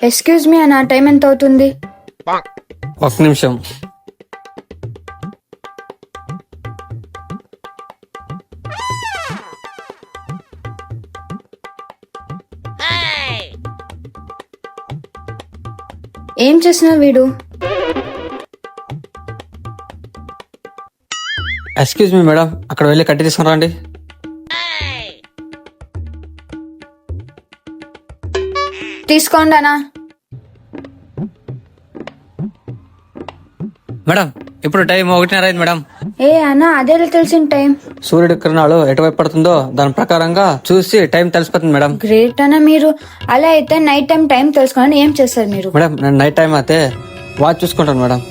Excuse me అన్న, time ఎంత అవుతుంది? 1 నిమిషం. ఏం చేస్తున్నా వీడు? ఎక్స్క్యూజ్ మీ మేడం, అక్కడ వెళ్ళి కట్టి తీసుకుని రండి. తీసుకోండి అన్న. మేడం ఇప్పుడు టైం 1:30 అయింది మేడం. ఏ అన్న, అదే తెలిసిన టైం. సూర్యుడి కిరణాలు ఎటువైపు పడుతుందో దాని ప్రకారంగా చూసి టైం తెలిసిపోతుంది మేడం. గ్రేట్ అన్న మీరు. అలా అయితే నైట్ టైం తెలుసుకోండి. ఏం చేస్తారు మీరు? మేడం నేను నైట్ టైం అయితే వాచ్ చూసుకుంటాను మేడం.